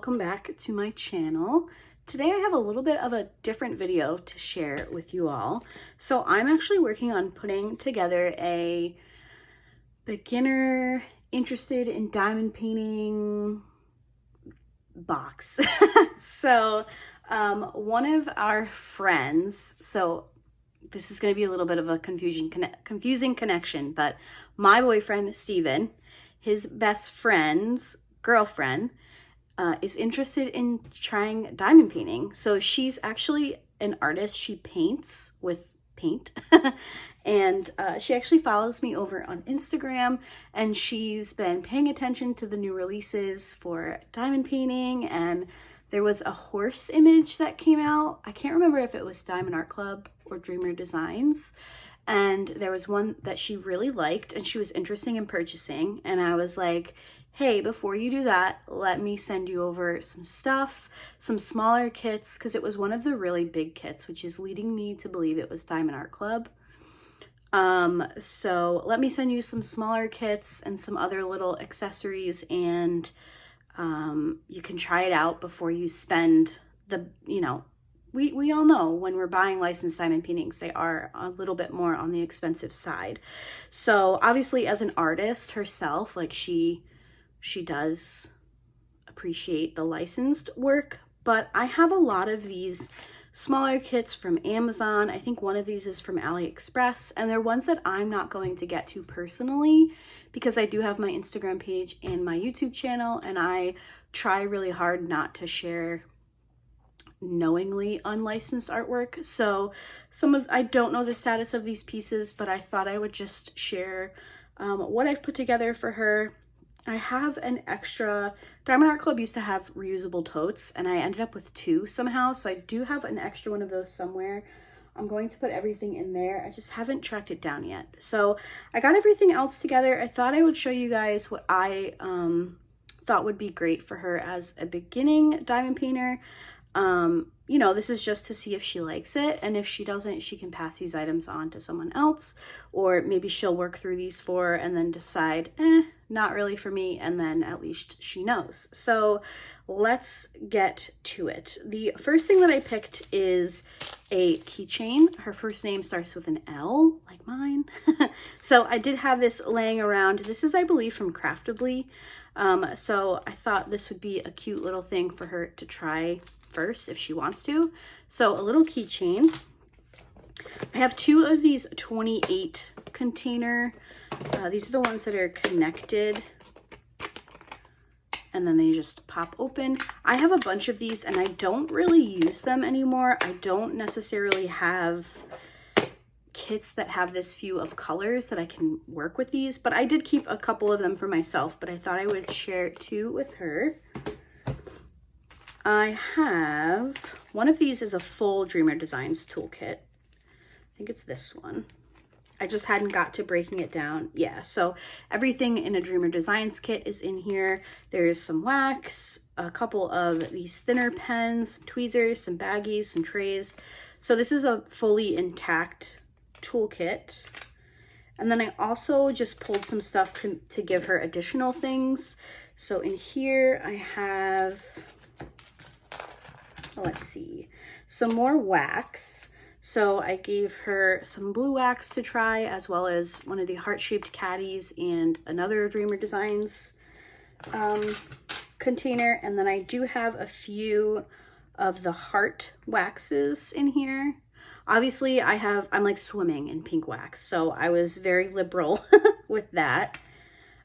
welcome back to my channel. Today I have a little bit of a different video to share with you all. So I'm actually working on putting together a beginner interested in diamond painting box. So one of our friends, so this is going to be a little bit of a confusing connection, but my boyfriend Steven, his best friend's girlfriend, is interested in trying diamond painting. So she's actually an artist. She paints with paint and she actually follows me over on Instagram, and she's been paying attention to the new releases for diamond painting. And there was a horse image that came out. I can't remember if it was Diamond Art Club or Dreamer Designs, and there was one that she really liked and she was interested in purchasing. And I was like, hey, before you do that, let me send you over some stuff, some smaller kits, because it was one of the really big kits, which is leading me to believe it was Diamond Art Club. So let me send you some smaller kits and some other little accessories, and you can try it out before you spend the, we all know when we're buying licensed diamond paintings, they are a little bit more on the expensive side. So obviously as an artist herself, like she does appreciate the licensed work, but I have a lot of these smaller kits from Amazon. I think one of these is from AliExpress, and they're ones that I'm not going to get to personally because I do have my Instagram page and my YouTube channel, and I try really hard not to share knowingly unlicensed artwork. So I don't know the status of these pieces, but I thought I would just share what I've put together for her. I have an extra, Diamond Art Club used to have reusable totes, and I ended up with 2 somehow, so I do have an extra one of those somewhere. I'm going to put everything in there. I just haven't tracked it down yet. So I got everything else together. I thought I would show you guys what I thought would be great for her as a beginning diamond painter. This is just to see if she likes it, and if she doesn't, she can pass these items on to someone else, or maybe she'll work through these for her and then decide, not really for me, and then at least she knows. So let's get to it. The first thing that I picked is a keychain. Her first name starts with an L, like mine. So I did have this laying around. This is, I believe, from Craftably. So I thought this would be a cute little thing for her to try first if she wants to. So a little keychain. I have 2 of these 28 container. These are the ones that are connected, and then they just pop open. I have a bunch of these and I don't really use them anymore. I don't necessarily have kits that have this few of colors that I can work with these, but I did keep a couple of them for myself, but I thought I would share 2 with her. I have, one of these is a full Dreamer Designs toolkit. I think it's this one. I just hadn't got to breaking it down. Yeah, so everything in a Dreamer Designs kit is in here. There's some wax, a couple of these thinner pens, some tweezers, some baggies, some trays. So this is a fully intact toolkit. And then I also just pulled some stuff to give her additional things. So in here I have, let's see, some more wax. So I gave her some blue wax to try, as well as one of the heart-shaped caddies and another Dreamer Designs container. And then I do have a few of the heart waxes in here. Obviously I'm like swimming in pink wax, so I was very liberal with that.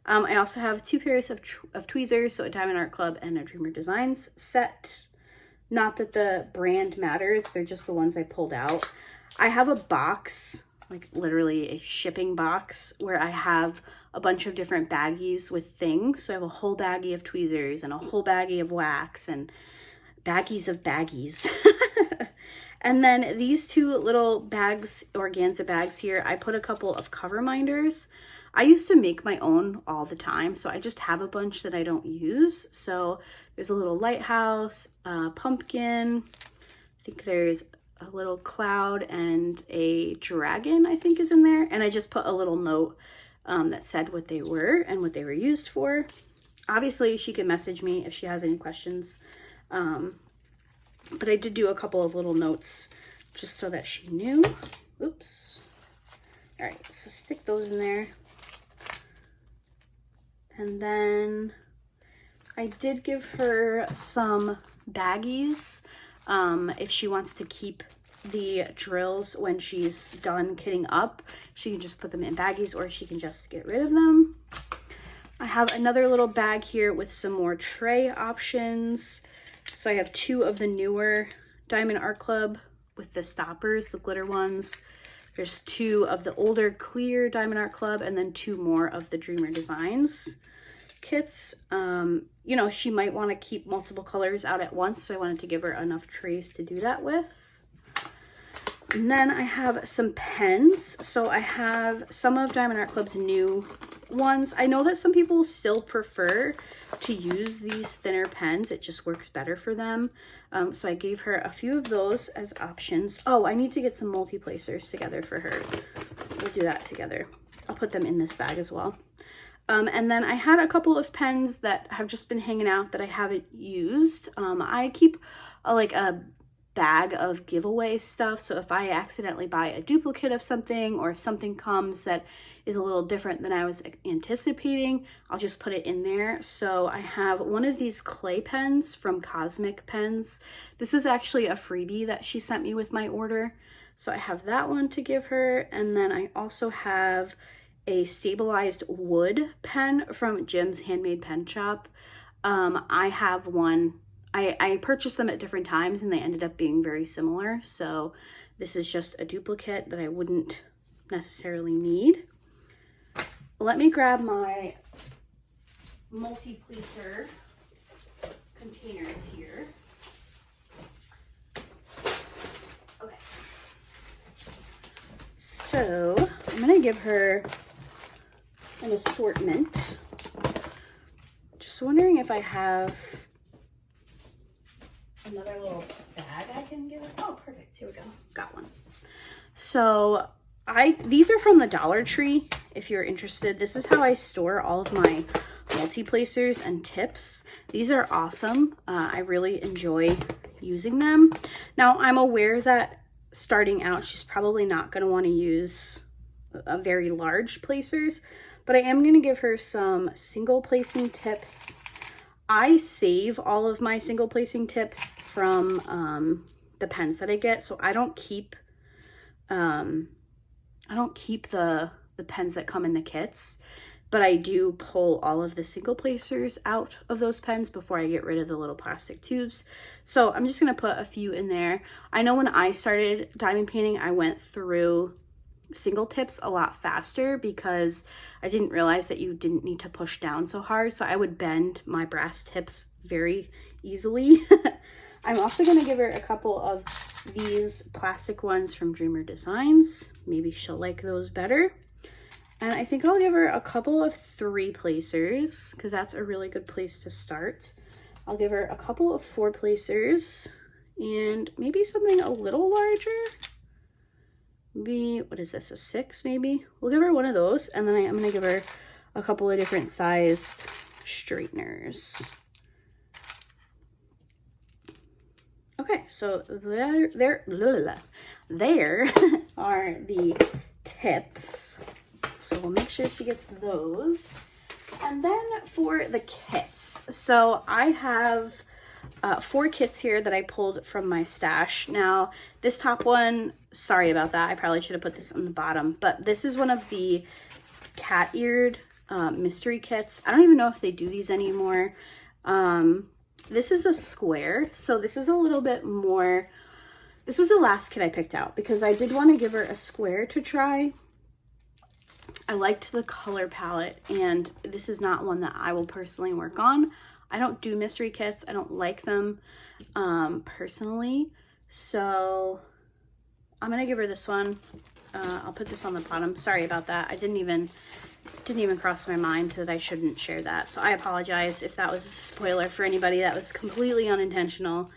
I also have 2 pairs of tweezers, so a Diamond Art Club and a Dreamer Designs set. Not that the brand matters, they're just the ones I pulled out. I have a box, like literally a shipping box, where I have a bunch of different baggies with things. So I have a whole baggie of tweezers and a whole baggie of wax and baggies of baggies. And then these 2 little bags, organza bags here, I put a couple of cover minders. I used to make my own all the time, so I just have a bunch that I don't use. So there's a little lighthouse, pumpkin, I think there's a little cloud and a dragon, I think, is in there. And I just put a little note that said what they were and what they were used for. Obviously, she can message me if she has any questions. But I did do a couple of little notes just so that she knew. Oops. All right, so stick those in there. And then I did give her some baggies if she wants to keep the drills when she's done kitting up. She can just put them in baggies, or she can just get rid of them. I have another little bag here with some more tray options. So I have 2 of the newer Diamond Art Club with the stoppers, the glitter ones. There's 2 of the older clear Diamond Art Club, and then 2 more of the Dreamer Designs kits. You know, she might want to keep multiple colors out at once, so I wanted to give her enough trays to do that with. And then I have some pens. So I have some of Diamond Art Club's new ones. I know that some people still prefer to use these thinner pens. It just works better for them. So I gave her a few of those as options. Oh, I need to get some multi-placers together for her. We'll do that together. I'll put them in this bag as well. And then I had a couple of pens that have just been hanging out that I haven't used. I keep like a bag of giveaway stuff. So if I accidentally buy a duplicate of something, or if something comes that is a little different than I was anticipating, I'll just put it in there. So I have one of these clay pens from Cosmic Pens. This is actually a freebie that she sent me with my order. So I have that one to give her. And then I also have a stabilized wood pen from Jim's Handmade Pen Shop. I have one. I purchased them at different times and they ended up being very similar. So this is just a duplicate that I wouldn't necessarily need. Let me grab my multi-placer containers here. Okay. So I'm gonna give her an assortment. Just wondering if I have another little bag I can give her. Oh, perfect. Here we go. Got one. So these are from the Dollar Tree, if you're interested. This is how I store all of my multi-placers and tips. These are awesome. I really enjoy using them. Now, I'm aware that starting out, she's probably not going to want to use a very large placers, but I am going to give her some single placing tips. I save all of my single placing tips from the pens that I get, so I don't keep the pens that come in the kits, but I do pull all of the single placers out of those pens before I get rid of the little plastic tubes. So I'm just going to put a few in there. I know when I started diamond painting, I went through single tips a lot faster because I didn't realize that you didn't need to push down so hard. So I would bend my brass tips very easily. I'm also going to give her a couple of these plastic ones from Dreamer Designs. Maybe she'll like those better. And I think I'll give her a couple of 3 placers because that's a really good place to start. I'll give her a couple of 4 placers and maybe something a little larger. Maybe, what is this, a 6 maybe? We'll give her one of those, and then I'm going to give her a couple of different sized straighteners. Okay, so there are the tips. So we'll make sure she gets those. And then for the kits, so I have 4 kits here that I pulled from my stash. Now, this top one, sorry about that. I probably should have put this on the bottom, but this is one of the cat-eared mystery kits. I don't even know if they do these anymore. This is a square, so this is a little bit more, this was the last kit I picked out because I did want to give her a square to try. I liked the color palette, and this is not one that I will personally work on. I don't do mystery kits. I don't like them personally. So I'm going to give her this one. I'll put this on the bottom. Sorry about that. I didn't even cross my mind that I shouldn't share that. So I apologize if that was a spoiler for anybody. That was completely unintentional.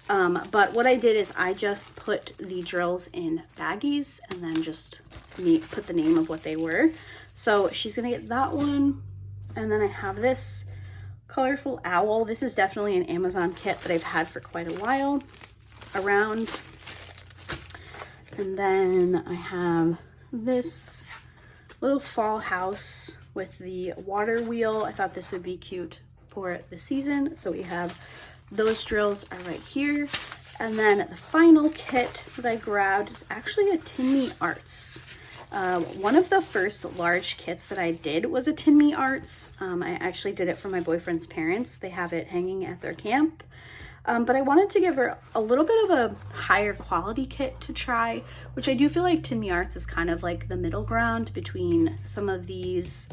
But what I did is I just put the drills in baggies and then just put the name of what they were. So she's going to get that one. And then I have this colorful owl. This is definitely an Amazon kit that I've had for quite a while around. And then I have this little fall house with the water wheel. I thought this would be cute for the season. So we have those drills are right here. And then the final kit that I grabbed is actually a Tin Me Arts. One of the first large kits that I did was a Tin Me Arts. I actually did it for my boyfriend's parents. They have it hanging at their camp. But I wanted to give her a little bit of a higher quality kit to try, which I do feel like Tin Me Arts is kind of like the middle ground between some of these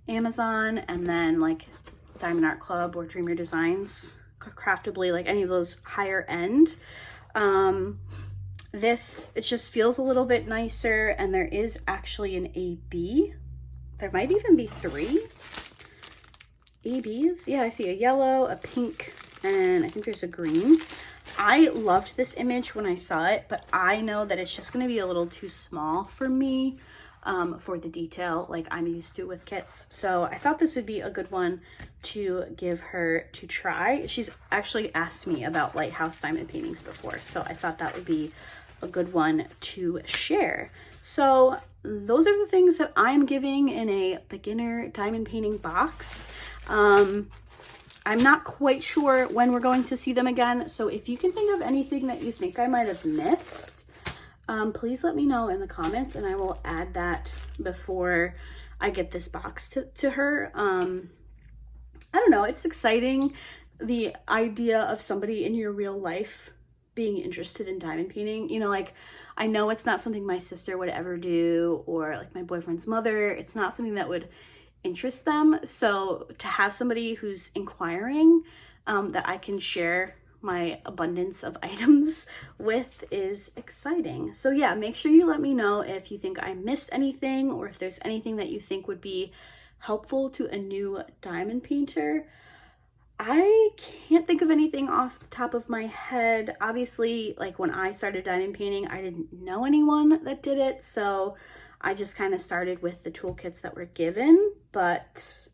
Amazon and then like Diamond Art Club or Dream Your Designs, Craftably, like any of those higher end. This, it just feels a little bit nicer, and there is actually an AB. There might even be 3 ABs. Yeah, I see a yellow, a pink, and I think there's a green. I loved this image when I saw it, but I know that it's just going to be a little too small for me for the detail like I'm used to with kits. So I thought this would be a good one to give her to try. She's actually asked me about lighthouse diamond paintings before, so I thought that would be a good one to share. So those are the things that I'm giving in a beginner diamond painting box. I'm not quite sure when we're going to see them again, so if you can think of anything that you think I might have missed, please let me know in the comments, and I will add that before I get this box to her. I don't know, it's exciting, the idea of somebody in your real life being interested in diamond painting. You know, like, I know it's not something my sister would ever do, or like my boyfriend's mother. It's not something that would interest them. So to have somebody who's inquiring that I can share my abundance of items with is exciting. So yeah, make sure you let me know if you think I missed anything, or if there's anything that you think would be helpful to a new diamond painter. I can't think of anything off the top of my head. Obviously, like when I started diamond painting, I didn't know anyone that did it, so I just kind of started with the toolkits that were given. But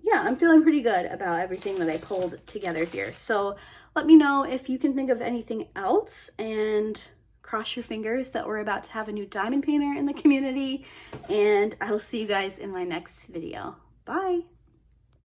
yeah, I'm feeling pretty good about everything that I pulled together here. So let me know if you can think of anything else, and cross your fingers that we're about to have a new diamond painter in the community. And I will see you guys in my next video. Bye.